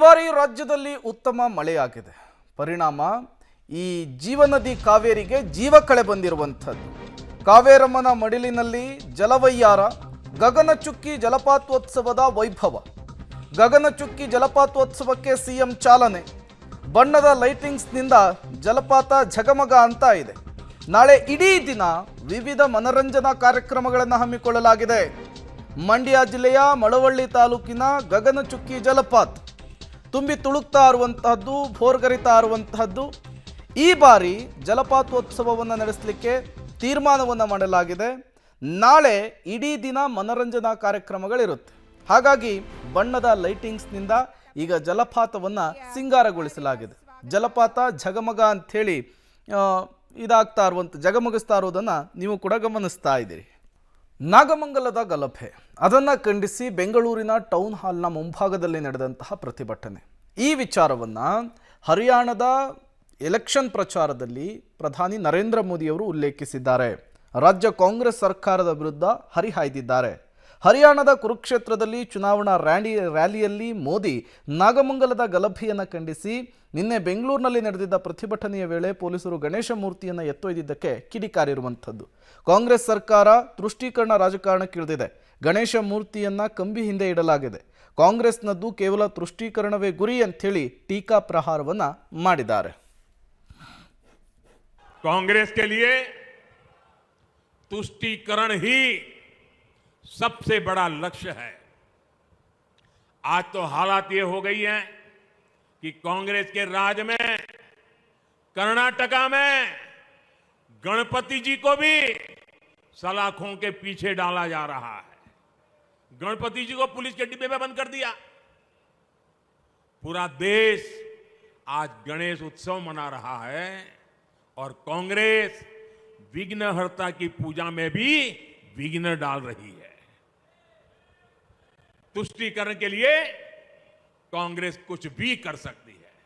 ಬಾರಿ ರಾಜ್ಯದಲ್ಲಿ ಉತ್ತಮ ಮಳೆಯಾಗಿದೆ. ಪರಿಣಾಮ ಈ ಜೀವನದಿ ಕಾವೇರಿಗೆ ಜೀವ ಕಳೆ ಬಂದಿರುವಂಥದ್ದು. ಕಾವೇರಮ್ಮನ ಮಡಿಲಿನಲ್ಲಿ ಜಲವಯ್ಯಾರ, ಗಗನಚುಕ್ಕಿ ಜಲಪಾತೋತ್ಸವದ ವೈಭವ. ಗಗನಚುಕ್ಕಿ ಜಲಪಾತೋತ್ಸವಕ್ಕೆ ಸಿಎಂ ಚಾಲನೆ. ಬಣ್ಣದ ಲೈಟಿಂಗ್ಸ್ನಿಂದ ಜಲಪಾತ ಝಗಮಗ ಅಂತ ಇದೆ. ನಾಳೆ ಇಡೀ ದಿನ ವಿವಿಧ ಮನರಂಜನಾ ಕಾರ್ಯಕ್ರಮಗಳನ್ನು ಹಮ್ಮಿಕೊಳ್ಳಲಾಗಿದೆ. ಮಂಡ್ಯ ಜಿಲ್ಲೆಯ ಮಳವಳ್ಳಿ ತಾಲೂಕಿನ ಗಗನಚುಕ್ಕಿ ಜಲಪಾತ ತುಂಬಿ ತುಳುಕ್ತಾ ಇರುವಂತಹದ್ದು, ಭೋರ್ಗರಿತಾ ಇರುವಂತಹದ್ದು. ಈ ಬಾರಿ ಜಲಪಾತೋತ್ಸವವನ್ನು ನಡೆಸಲಿಕ್ಕೆ ತೀರ್ಮಾನವನ್ನು ಮಾಡಲಾಗಿದೆ. ನಾಳೆ ಇಡೀ ದಿನ ಮನರಂಜನಾ ಕಾರ್ಯಕ್ರಮಗಳಿರುತ್ತೆ. ಹಾಗಾಗಿ ಬಣ್ಣದ ಲೈಟಿಂಗ್ಸ್ನಿಂದ ಈಗ ಜಲಪಾತವನ್ನು ಸಿಂಗಾರಗೊಳಿಸಲಾಗಿದೆ. ಜಲಪಾತ ಝಗಮಗ ಅಂಥೇಳಿ ಇದಾಗ್ತಾ ಜಗಮಗಿಸ್ತಾ ಇರೋದನ್ನು ನೀವು ಕೂಡ ಗಮನಿಸ್ತಾ ಇದ್ದೀರಿ. ನಾಗಮಂಗಲದ ಗಲಭೆ ಅದನ್ನು ಖಂಡಿಸಿ ಬೆಂಗಳೂರಿನ ಟೌನ್ ಹಾಲ್ನ ಮುಂಭಾಗದಲ್ಲಿ ನಡೆದಂತಹ ಪ್ರತಿಭಟನೆ. ಈ ವಿಚಾರವನ್ನು ಹರಿಯಾಣದ ಎಲೆಕ್ಷನ್ ಪ್ರಚಾರದಲ್ಲಿ ಪ್ರಧಾನಿ ನರೇಂದ್ರ ಮೋದಿಯವರು ಉಲ್ಲೇಖಿಸಿದ್ದಾರೆ. ರಾಜ್ಯ ಕಾಂಗ್ರೆಸ್ ಸರ್ಕಾರದ ವಿರುದ್ಧ ಹರಿಹಾಯ್ದಿದ್ದಾರೆ. ಹರಿಯಾಣದ ಕುರುಕ್ಷೇತ್ರದಲ್ಲಿ ಚುನಾವಣಾ ರ್ಯಾಲಿಯಲ್ಲಿ ಮೋದಿ ನಾಗಮಂಗಲದ ಗಲಭೆಯನ್ನು ಖಂಡಿಸಿ ನಿನ್ನೆ ಬೆಂಗಳೂರಿನಲ್ಲಿ ನಡೆದಿದ್ದ ಪ್ರತಿಭಟನೆಯ ವೇಳೆ ಪೊಲೀಸರು ಗಣೇಶ ಮೂರ್ತಿಯನ್ನು ಎತ್ತೊಯ್ದಿದ್ದಕ್ಕೆ ಕಿಡಿಕಾರಿರುವಂಥದ್ದು. ಕಾಂಗ್ರೆಸ್ ಸರ್ಕಾರ ತುಷ್ಟೀಕರಣ ರಾಜಕಾರಣಕ್ಕಿಳಿದಿದೆ. ಗಣೇಶ ಮೂರ್ತಿಯನ್ನು ಕಂಬಿ ಹಿಂದೆ ಇಡಲಾಗಿದೆ. ಕಾಂಗ್ರೆಸ್ನದ್ದು ಕೇವಲ ತುಷ್ಟೀಕರಣವೇ ಗುರಿ ಅಂಥೇಳಿ ಟೀಕಾ ಪ್ರಹಾರವನ್ನು ಮಾಡಿದ್ದಾರೆ. कांग्रेस के लिए तुष्टीकरण ही सबसे बड़ा लक्ष्य है. आज तो हालात ये हो गई हैं कि कांग्रेस के राज में कर्नाटका में गणपति जी को भी सलाखों के पीछे डाला जा रहा है. गणपति जी को पुलिस के डिब्बे में बंद कर दिया. पूरा देश आज गणेश उत्सव मना रहा है और कांग्रेस विघ्नहर्ता की पूजा में भी विघ्न डाल रही है. तुष्टीकरण के लिए कांग्रेस कुछ भी कर सकती है.